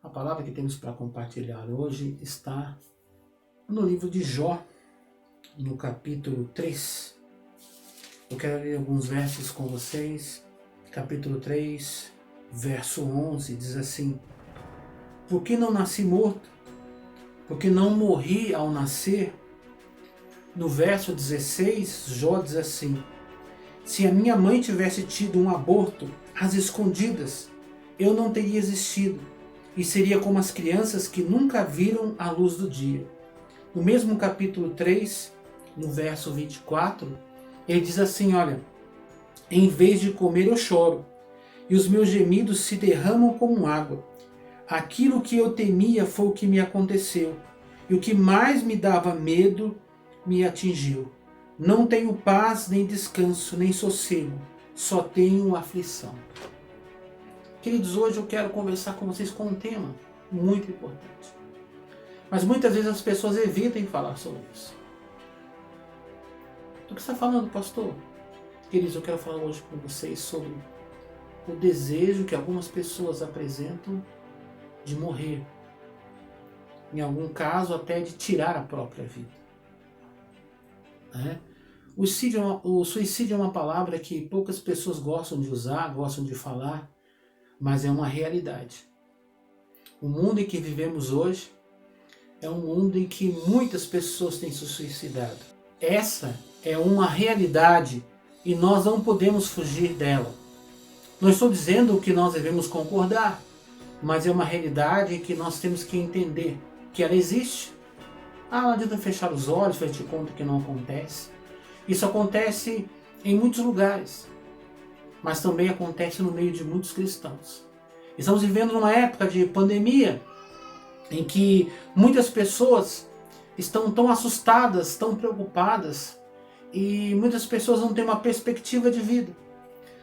A palavra que temos para compartilhar hoje está no livro de Jó, no capítulo 3. Eu quero ler alguns versos com vocês. Capítulo 3, verso 11, diz assim: Por que não nasci morto? Por que não morri ao nascer? No verso 16, Jó diz assim: Se a minha mãe tivesse tido um aborto às escondidas, eu não teria existido, e seria como as crianças que nunca viram a luz do dia. No mesmo capítulo 3, no verso 24, ele diz assim, olha: Em vez de comer eu choro, e os meus gemidos se derramam como água. Aquilo que eu temia foi o que me aconteceu, e o que mais me dava medo me atingiu. Não tenho paz, nem descanso, nem sossego, só tenho aflição. Queridos, hoje eu quero conversar com vocês com um tema muito importante. Mas muitas vezes as pessoas evitam falar sobre isso. Do que você está falando, pastor? Queridos, eu quero falar hoje com vocês sobre o desejo que algumas pessoas apresentam de morrer. Em algum caso, até de tirar a própria vida. O suicídio é uma palavra que poucas pessoas gostam de usar, gostam de falar, mas é uma realidade. O mundo em que vivemos hoje é um mundo em que muitas pessoas têm se suicidado. Essa é uma realidade e nós não podemos fugir dela. Não estou dizendo que nós devemos concordar, mas é uma realidade que nós temos que entender que ela existe. Não adianta fechar os olhos, fazer de conta que não acontece. Isso acontece em muitos lugares, mas também acontece no meio de muitos cristãos. Estamos vivendo numa época de pandemia, em que muitas pessoas estão tão assustadas, tão preocupadas, e muitas pessoas não têm uma perspectiva de vida.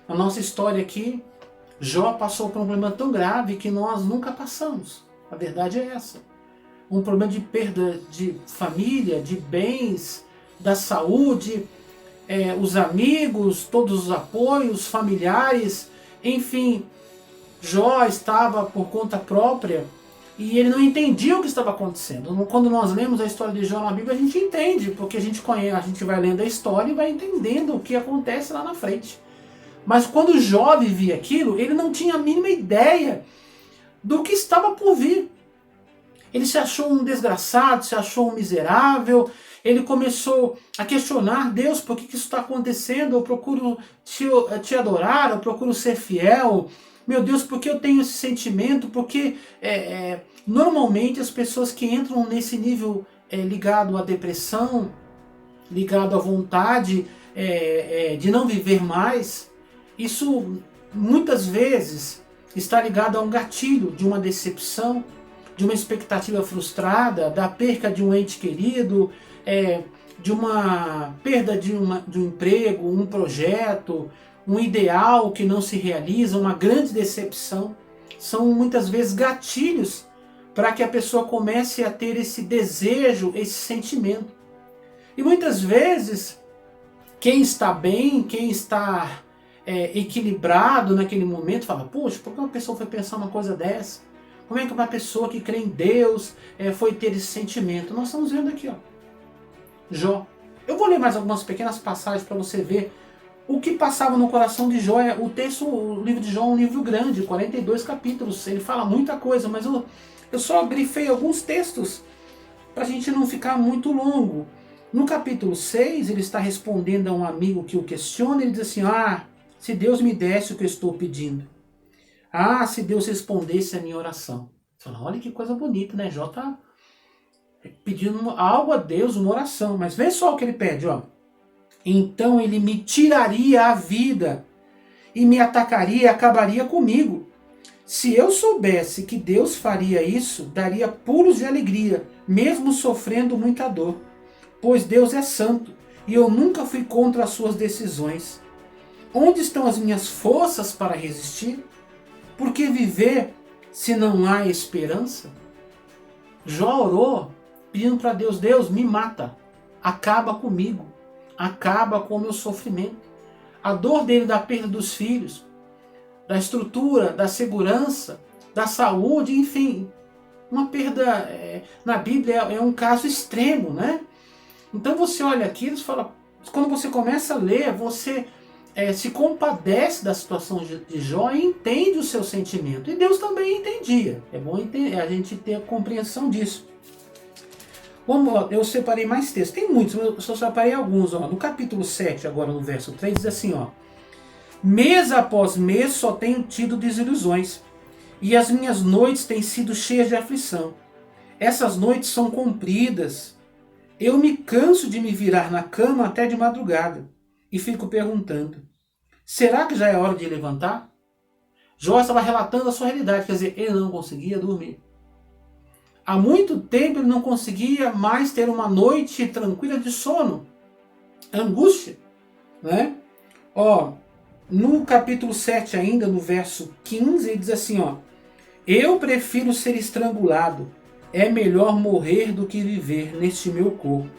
Na nossa história aqui, Jó passou por um problema tão grave que nós nunca passamos. A verdade é essa. Um problema de perda de família, de bens, da saúde, os amigos, todos os apoios, familiares, enfim. Jó estava por conta própria e ele não entendia o que estava acontecendo. Quando nós lemos a história de Jó na Bíblia, a gente entende, porque a gente vai lendo a história e vai entendendo o que acontece lá na frente. Mas quando Jó vivia aquilo, ele não tinha a mínima ideia do que estava por vir. Ele se achou um desgraçado, se achou um miserável, ele começou a questionar Deus, por que isso está acontecendo? Eu procuro te adorar, eu procuro ser fiel. Meu Deus, por que eu tenho esse sentimento? Porque normalmente as pessoas que entram nesse nível ligado à depressão, ligado à vontade de não viver mais, isso muitas vezes está ligado a um gatilho de uma decepção, de uma expectativa frustrada, da perca de um ente querido, de uma perda de um emprego, um projeto, um ideal que não se realiza, uma grande decepção. São muitas vezes gatilhos para que a pessoa comece a ter esse desejo, esse sentimento. E muitas vezes, quem está bem, quem está equilibrado naquele momento, fala: puxa, por que uma pessoa foi pensar uma coisa dessa? Como é que uma pessoa que crê em Deus foi ter esse sentimento? Nós estamos vendo aqui, ó, Jó. Eu vou ler mais algumas pequenas passagens para você ver o que passava no coração de Jó. O livro de Jó é um livro grande, 42 capítulos, ele fala muita coisa, mas eu só grifei alguns textos para a gente não ficar muito longo. No capítulo 6, ele está respondendo a um amigo que o questiona, ele diz assim: se Deus me desse o que eu estou pedindo. Se Deus respondesse a minha oração. Você fala: olha que coisa bonita, né? Jó está pedindo algo a Deus, uma oração. Mas vê só o que ele pede, ó. Então ele me tiraria a vida e me atacaria e acabaria comigo. Se eu soubesse que Deus faria isso, daria pulos de alegria, mesmo sofrendo muita dor. Pois Deus é santo e eu nunca fui contra as suas decisões. Onde estão as minhas forças para resistir? Por que viver se não há esperança? Jó orou pedindo para Deus: Deus, me mata, acaba comigo, acaba com o meu sofrimento. A dor dele da perda dos filhos, da estrutura, da segurança, da saúde, enfim. Uma perda, na Bíblia, é um caso extremo, né? Então você olha aqui e fala, quando você começa a ler, você se compadece da situação de Jó e entende o seu sentimento. E Deus também entendia. É bom a gente ter a compreensão disso. Eu separei mais textos. Tem muitos, mas eu só separei alguns. Ó. No capítulo 7, agora no verso 3, diz assim, ó. Mês após mês só tenho tido desilusões, e as minhas noites têm sido cheias de aflição. Essas noites são compridas. Eu me canso de me virar na cama até de madrugada, e fico perguntando, será que já é hora de levantar? Jó estava relatando a sua realidade, quer dizer, ele não conseguia dormir. Há muito tempo ele não conseguia mais ter uma noite tranquila de sono. Angústia, né? Ó, no capítulo 7 ainda, no verso 15, ele diz assim, ó. Eu prefiro ser estrangulado. É melhor morrer do que viver neste meu corpo.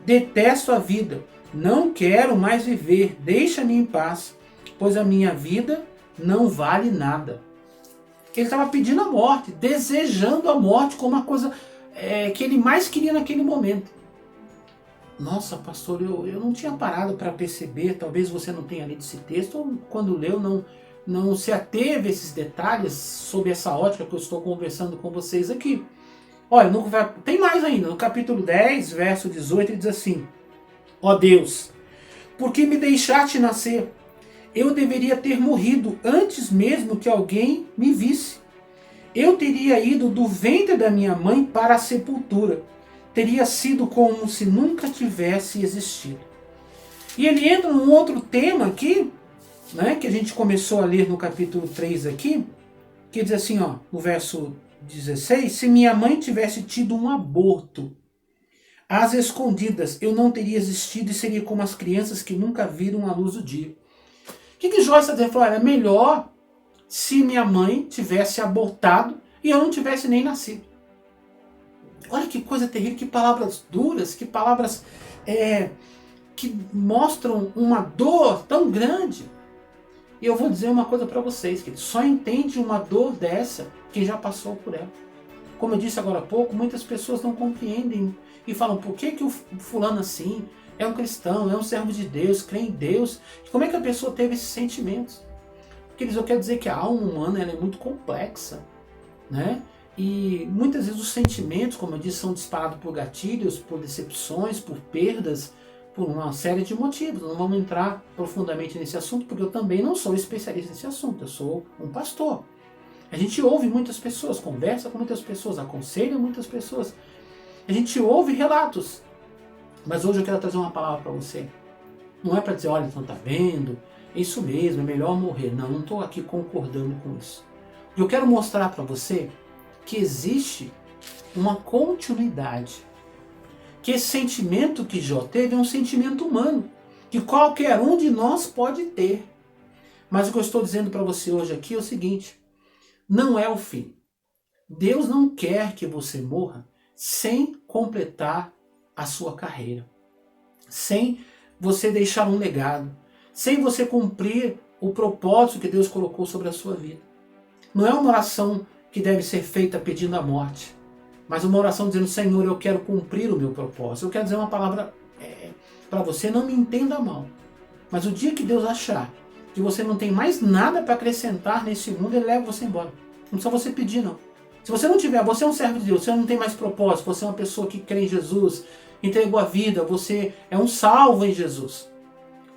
Detesto a vida. Não quero mais viver. Deixa-me em paz, pois a minha vida não vale nada. Ele estava pedindo a morte, desejando a morte como uma coisa que ele mais queria naquele momento. Nossa, pastor, eu não tinha parado para perceber, talvez você não tenha lido esse texto, ou quando leu não se ateve a esses detalhes sobre essa ótica que eu estou conversando com vocês aqui. Olha, tem mais ainda, no capítulo 10, verso 18, ele diz assim, ó Deus, por que me deixaste nascer? Eu deveria ter morrido antes mesmo que alguém me visse. Eu teria ido do ventre da minha mãe para a sepultura. Teria sido como se nunca tivesse existido. E ele entra num outro tema aqui, né, que a gente começou a ler no capítulo 3 aqui, que diz assim, ó, no verso 16, se minha mãe tivesse tido um aborto às escondidas, eu não teria existido e seria como as crianças que nunca viram a luz do dia. O que Jó está dizendo? É melhor se minha mãe tivesse abortado e eu não tivesse nem nascido. Olha que coisa terrível, que palavras duras, que palavras que mostram uma dor tão grande. E eu vou dizer uma coisa para vocês, que só entende uma dor dessa quem já passou por ela. Como eu disse agora há pouco, muitas pessoas não compreendem e falam, por que o fulano assim é um cristão, é um servo de Deus, crê em Deus? Como é que a pessoa teve esses sentimentos? Porque eu quero dizer que a alma humana ela é muito complexa, né? E muitas vezes os sentimentos, como eu disse, são disparados por gatilhos, por decepções, por perdas, por uma série de motivos. Não vamos entrar profundamente nesse assunto, porque eu também não sou especialista nesse assunto, eu sou um pastor. A gente ouve muitas pessoas, conversa com muitas pessoas, aconselha muitas pessoas. A gente ouve relatos. Mas hoje eu quero trazer uma palavra para você. Não é para dizer, olha, então tá vendo, é isso mesmo, é melhor morrer. Não estou aqui concordando com isso. Eu quero mostrar para você que existe uma continuidade. Que esse sentimento que Jó teve é um sentimento humano, que qualquer um de nós pode ter. Mas o que eu estou dizendo para você hoje aqui é o seguinte, não é o fim. Deus não quer que você morra sem completar a sua carreira, sem você deixar um legado, sem você cumprir o propósito que Deus colocou sobre a sua vida. Não é uma oração que deve ser feita pedindo a morte, mas uma oração dizendo, Senhor, eu quero cumprir o meu propósito. Eu quero dizer uma palavra para você, não me entenda mal, mas o dia que Deus achar que você não tem mais nada para acrescentar nesse mundo, Ele leva você embora. Não precisa você pedir, não. Se você não tiver, você é um servo de Deus, você não tem mais propósito, você é uma pessoa que crê em Jesus, entregou a vida, você é um salvo em Jesus.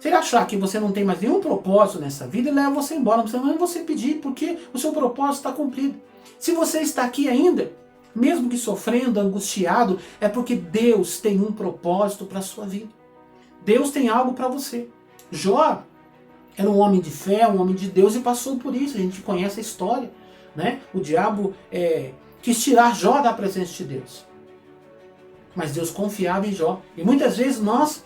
Se Ele achar que você não tem mais nenhum propósito nessa vida, Ele leva você embora. Não precisa nem você pedir, porque o seu propósito está cumprido. Se você está aqui ainda, mesmo que sofrendo, angustiado, é porque Deus tem um propósito para a sua vida. Deus tem algo para você. Jó era um homem de fé, um homem de Deus e passou por isso. A gente conhece a história, né? O diabo quis tirar Jó da presença de Deus. Mas Deus confiava em Jó. E muitas vezes nós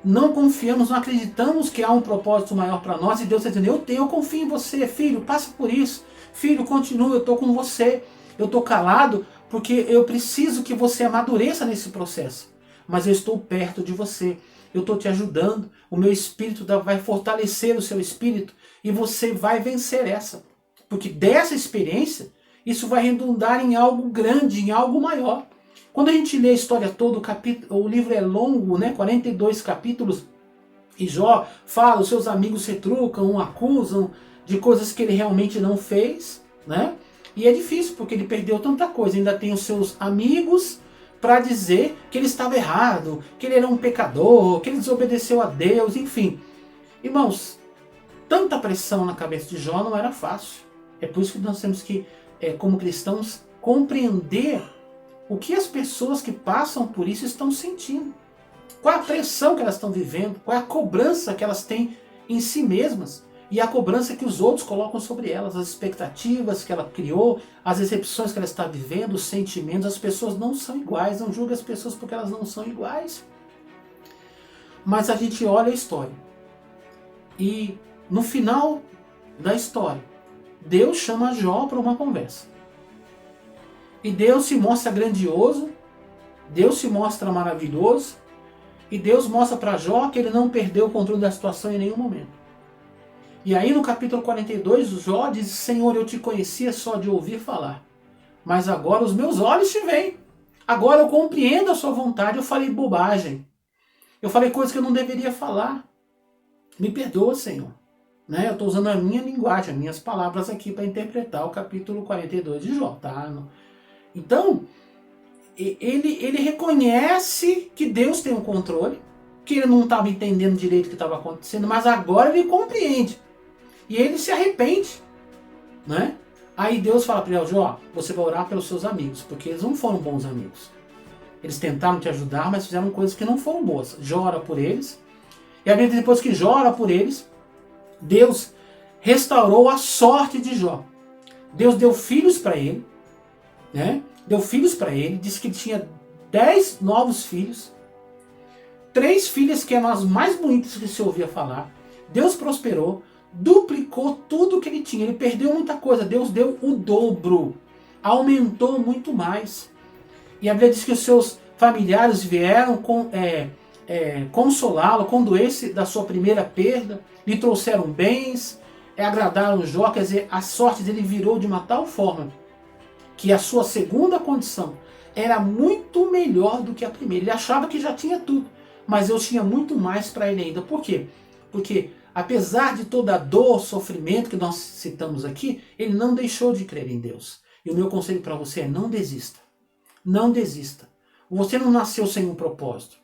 não confiamos, não acreditamos que há um propósito maior para nós. E Deus está dizendo, eu confio em você, filho, passa por isso. Filho, continua, eu estou com você. Eu estou calado porque eu preciso que você amadureça nesse processo. Mas eu estou perto de você. Eu estou te ajudando. O meu espírito vai fortalecer o seu espírito. E você vai vencer essa. Porque dessa experiência, isso vai redundar em algo grande, em algo maior. Quando a gente lê a história toda, o livro é longo, né? 42 capítulos, e Jó fala, os seus amigos retrucam, acusam de coisas que ele realmente não fez, né? E é difícil, porque ele perdeu tanta coisa, ainda tem os seus amigos para dizer que ele estava errado, que ele era um pecador, que ele desobedeceu a Deus, enfim. Irmãos, tanta pressão na cabeça de Jó não era fácil. É por isso que nós temos que, como cristãos, compreender o que as pessoas que passam por isso estão sentindo. Qual é a pressão que elas estão vivendo, qual é a cobrança que elas têm em si mesmas e a cobrança que os outros colocam sobre elas, as expectativas que ela criou, as decepções que ela está vivendo, os sentimentos. As pessoas não são iguais, não julgue as pessoas porque elas não são iguais. Mas a gente olha a história e no final da história, Deus chama Jó para uma conversa. E Deus se mostra grandioso, Deus se mostra maravilhoso, e Deus mostra para Jó que ele não perdeu o controle da situação em nenhum momento. E aí no capítulo 42, Jó diz, Senhor, eu te conhecia só de ouvir falar, mas agora os meus olhos te veem. Agora eu compreendo a sua vontade, eu falei bobagem. Eu falei coisas que eu não deveria falar. Me perdoa, Senhor. Né? Eu estou usando a minha linguagem, as minhas palavras aqui para interpretar o capítulo 42 de Jó. Tá? Então, ele reconhece que Deus tem o controle, que ele não estava entendendo direito o que estava acontecendo, mas agora ele compreende. E ele se arrepende. Né? Aí Deus fala para ele, Jó, você vai orar pelos seus amigos, porque eles não foram bons amigos. Eles tentaram te ajudar, mas fizeram coisas que não foram boas. Jó ora por eles. E a Bíblia, depois que Jó ora por eles, Deus restaurou a sorte de Jó. Deus deu filhos para ele, né? Deu filhos para ele, disse que ele tinha 10 novos filhos, 3 filhas que eram as mais bonitas que se ouvia falar. Deus prosperou, duplicou tudo que ele tinha. Ele perdeu muita coisa, Deus deu o dobro, aumentou muito mais. E a Bíblia diz que os seus familiares vieram consolá-lo quando esse da sua primeira perda, lhe trouxeram bens, agradaram Jó, quer dizer, a sorte dele virou de uma tal forma que a sua segunda condição era muito melhor do que a primeira. Ele achava que já tinha tudo, mas Deus tinha muito mais para ele ainda. Por quê? Porque apesar de toda a dor, sofrimento que nós citamos aqui, ele não deixou de crer em Deus. E o meu conselho para você é não desista. Não desista. Você não nasceu sem um propósito.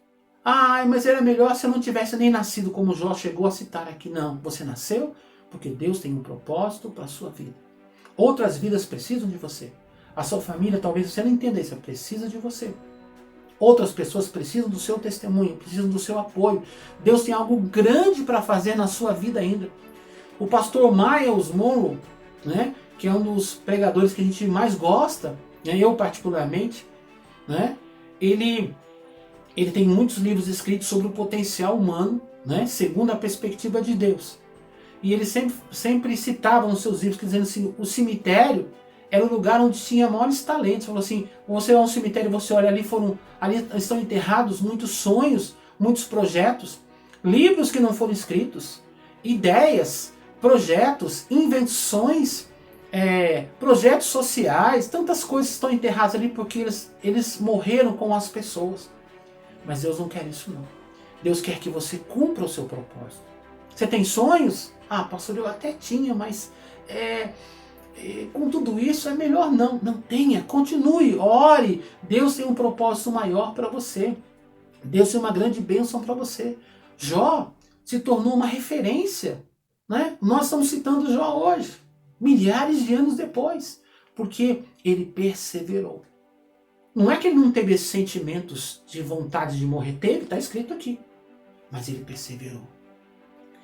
Mas era melhor se eu não tivesse nem nascido, como Jó chegou a citar aqui. Não, você nasceu porque Deus tem um propósito para a sua vida. Outras vidas precisam de você. A sua família, talvez você não entenda isso, precisa de você. Outras pessoas precisam do seu testemunho, precisam do seu apoio. Deus tem algo grande para fazer na sua vida ainda. O pastor Myles Munroe, né, que é um dos pregadores que a gente mais gosta, eu particularmente, né, ele tem muitos livros escritos sobre o potencial humano, né, segundo a perspectiva de Deus. E ele sempre citava nos seus livros, dizendo assim, o cemitério era o lugar onde tinha maiores talentos. Falou assim, você é um cemitério, você olha ali, ali estão enterrados muitos sonhos, muitos projetos, livros que não foram escritos, ideias, projetos, invenções, projetos sociais, tantas coisas estão enterradas ali porque eles morreram com as pessoas. Mas Deus não quer isso não. Deus quer que você cumpra o seu propósito. Você tem sonhos? Pastor, eu até tinha, mas com tudo isso é melhor não. Não tenha, continue, ore. Deus tem um propósito maior para você. Deus tem uma grande bênção para você. Jó se tornou uma referência, né? Nós estamos citando Jó hoje, milhares de anos depois, porque ele perseverou. Não é que ele não teve esses sentimentos de vontade de morrer, teve, está escrito aqui, mas ele perseverou.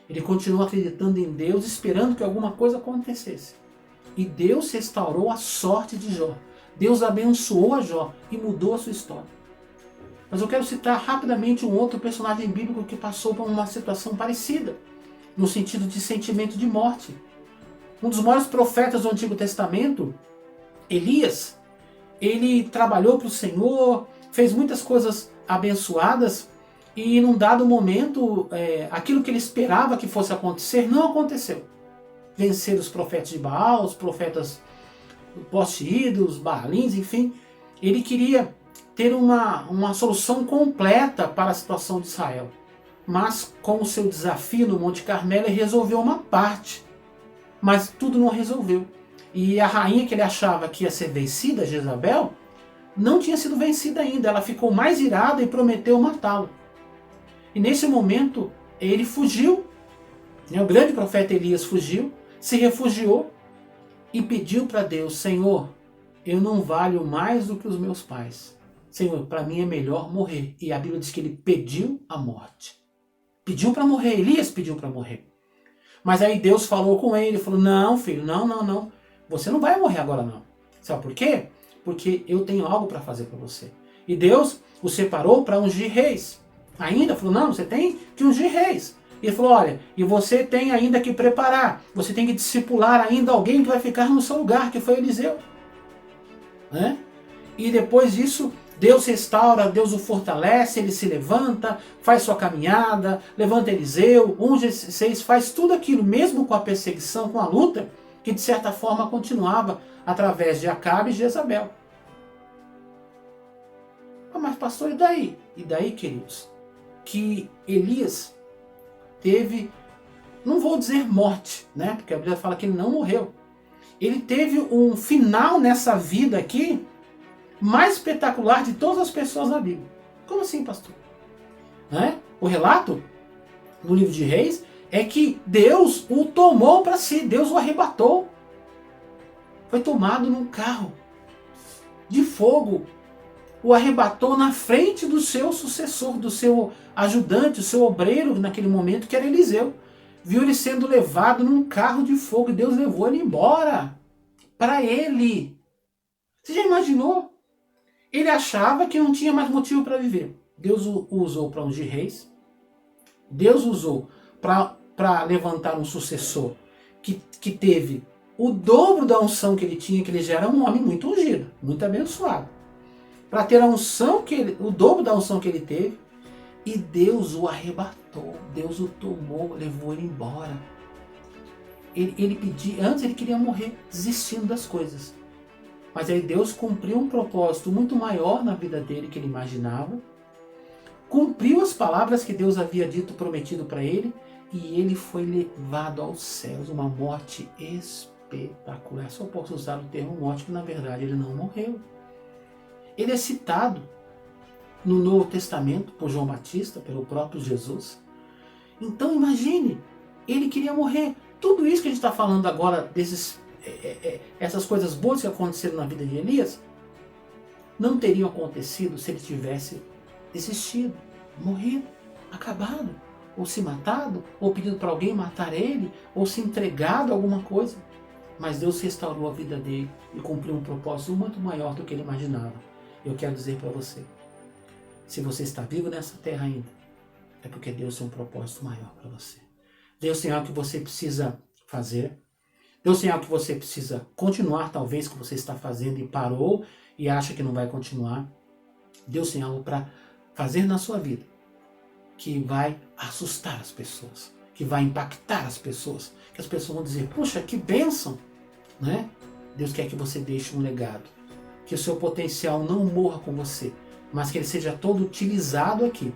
Ele continuou acreditando em Deus, esperando que alguma coisa acontecesse. E Deus restaurou a sorte de Jó. Deus abençoou a Jó e mudou a sua história. Mas eu quero citar rapidamente um outro personagem bíblico que passou por uma situação parecida, no sentido de sentimento de morte. Um dos maiores profetas do Antigo Testamento, Elias, ele trabalhou para o Senhor, fez muitas coisas abençoadas, e num dado momento, aquilo que ele esperava que fosse acontecer, não aconteceu. vencer os profetas de Baal, os profetas poste-ídolos, Baalins, enfim. Ele queria ter uma solução completa para a situação de Israel. Mas com o seu desafio no Monte Carmelo, ele resolveu uma parte. Mas tudo não resolveu. E a rainha que ele achava que ia ser vencida, Jezabel, não tinha sido vencida ainda. Ela ficou mais irada e prometeu matá-lo. E nesse momento, ele fugiu. O grande profeta Elias fugiu, se refugiou e pediu para Deus: Senhor, eu não valho mais do que os meus pais. Senhor, para mim é melhor morrer. E a Bíblia diz que ele pediu a morte. Pediu para morrer, Elias pediu para morrer. Mas aí Deus falou com ele, falou: não, filho, não. Você não vai morrer agora não. Sabe por quê? Porque eu tenho algo para fazer para você. E Deus o separou para ungir reis. Ainda falou: não, você tem que ungir reis. E ele falou: olha, e você tem ainda que preparar, você tem que discipular ainda alguém que vai ficar no seu lugar, que foi Eliseu. Né? E depois disso, Deus restaura, Deus o fortalece, ele se levanta, faz sua caminhada, levanta Eliseu, unge esses reis, faz tudo aquilo, mesmo com a perseguição, com a luta, que de certa forma continuava através de Acabe e Jezabel. Mas pastor, e daí? E daí, queridos, que Elias teve, não vou dizer morte, né? Porque a Bíblia fala que ele não morreu. Ele teve um final nessa vida aqui mais espetacular de todas as pessoas na Bíblia. Como assim, pastor? Né? O relato no livro de Reis é que Deus o tomou para si, Deus o arrebatou. Foi tomado num carro de fogo. O arrebatou na frente do seu sucessor, do seu ajudante, o seu obreiro naquele momento, que era Eliseu. Viu ele sendo levado num carro de fogo e Deus levou ele embora. Para ele. Você já imaginou? Ele achava que não tinha mais motivo para viver. Deus o usou para ungir reis. Deus usou para levantar um sucessor que teve o dobro da unção que ele tinha, que ele já era um homem muito ungido, muito abençoado. Para ter a unção o dobro da unção que ele teve, e Deus o arrebatou, Deus o tomou, levou ele embora. Ele pedia, antes ele queria morrer, desistindo das coisas. Mas aí Deus cumpriu um propósito muito maior na vida dele que ele imaginava, cumpriu as palavras que Deus havia dito, prometido para ele, e ele foi levado aos céus, uma morte espetacular. Só posso usar o termo morte, que na verdade ele não morreu. Ele é citado no Novo Testamento por João Batista, pelo próprio Jesus. Então imagine, ele queria morrer. Tudo isso que a gente está falando agora, essas coisas boas que aconteceram na vida de Elias, não teriam acontecido se ele tivesse desistido, morrido, acabado, ou se matado, ou pedido para alguém matar ele, ou se entregado a alguma coisa. Mas Deus restaurou a vida dele e cumpriu um propósito muito maior do que ele imaginava. Eu quero dizer para você, se você está vivo nessa terra ainda, é porque Deus tem um propósito maior para você. Deus tem algo que você precisa fazer. Deus tem algo que você precisa continuar, talvez, que você está fazendo e parou e acha que não vai continuar. Deus tem algo para fazer na sua vida que vai assustar as pessoas, que vai impactar as pessoas, que as pessoas vão dizer: puxa, que bênção, né? Deus quer que você deixe um legado, que o seu potencial não morra com você, mas que ele seja todo utilizado aqui,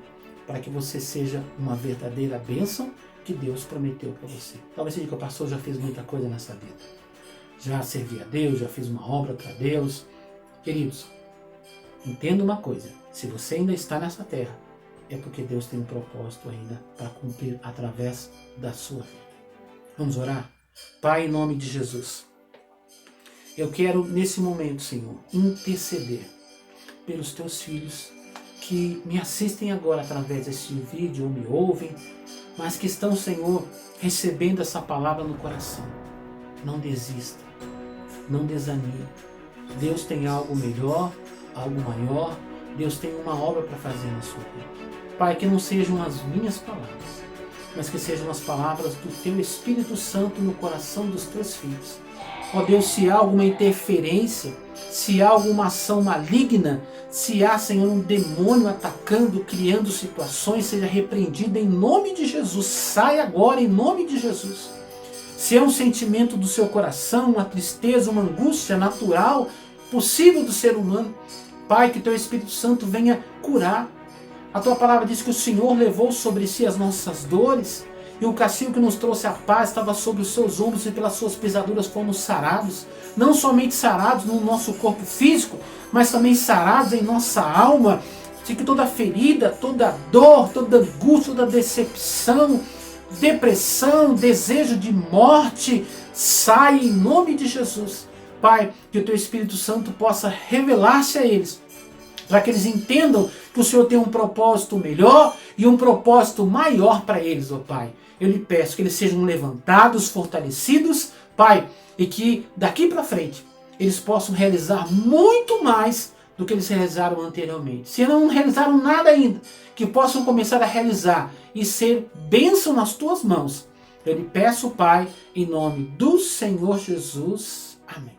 para que você seja uma verdadeira bênção que Deus prometeu para você. Talvez seja que o pastor já fez muita coisa nessa vida. Já servi a Deus, já fiz uma obra para Deus. Queridos, entenda uma coisa: se você ainda está nessa terra, é porque Deus tem um propósito ainda para cumprir através da sua vida. Vamos orar? Pai, em nome de Jesus, eu quero nesse momento, Senhor, interceder pelos teus filhos que me assistem agora através desse vídeo ou me ouvem, mas que estão, Senhor, recebendo essa palavra no coração. Não desista, não desanime. Deus tem algo melhor, algo maior. Deus tem uma obra para fazer na sua vida. Pai, que não sejam as minhas palavras, mas que sejam as palavras do Teu Espírito Santo no coração dos Teus filhos. Ó Deus, se há alguma interferência, se há alguma ação maligna, se há, Senhor, um demônio atacando, criando situações, seja repreendido em nome de Jesus. Sai agora em nome de Jesus. Se é um sentimento do seu coração, uma tristeza, uma angústia natural, possível do ser humano, Pai, que Teu Espírito Santo venha curar. A Tua palavra diz que o Senhor levou sobre si as nossas dores, e o castigo que nos trouxe a paz estava sobre os Seus ombros, e pelas Suas pisaduras fomos sarados. Não somente sarados no nosso corpo físico, mas também sarados em nossa alma, de que toda ferida, toda dor, toda angústia, toda decepção, depressão, desejo de morte, saia em nome de Jesus. Pai, que o Teu Espírito Santo possa revelar-se a eles, para que eles entendam que o Senhor tem um propósito melhor e um propósito maior para eles, ó Pai. Eu lhe peço que eles sejam levantados, fortalecidos, Pai, e que daqui para frente eles possam realizar muito mais do que eles realizaram anteriormente. Se não realizaram nada ainda, que possam começar a realizar e ser bênção nas Tuas mãos. Eu lhe peço, Pai, em nome do Senhor Jesus. Amém.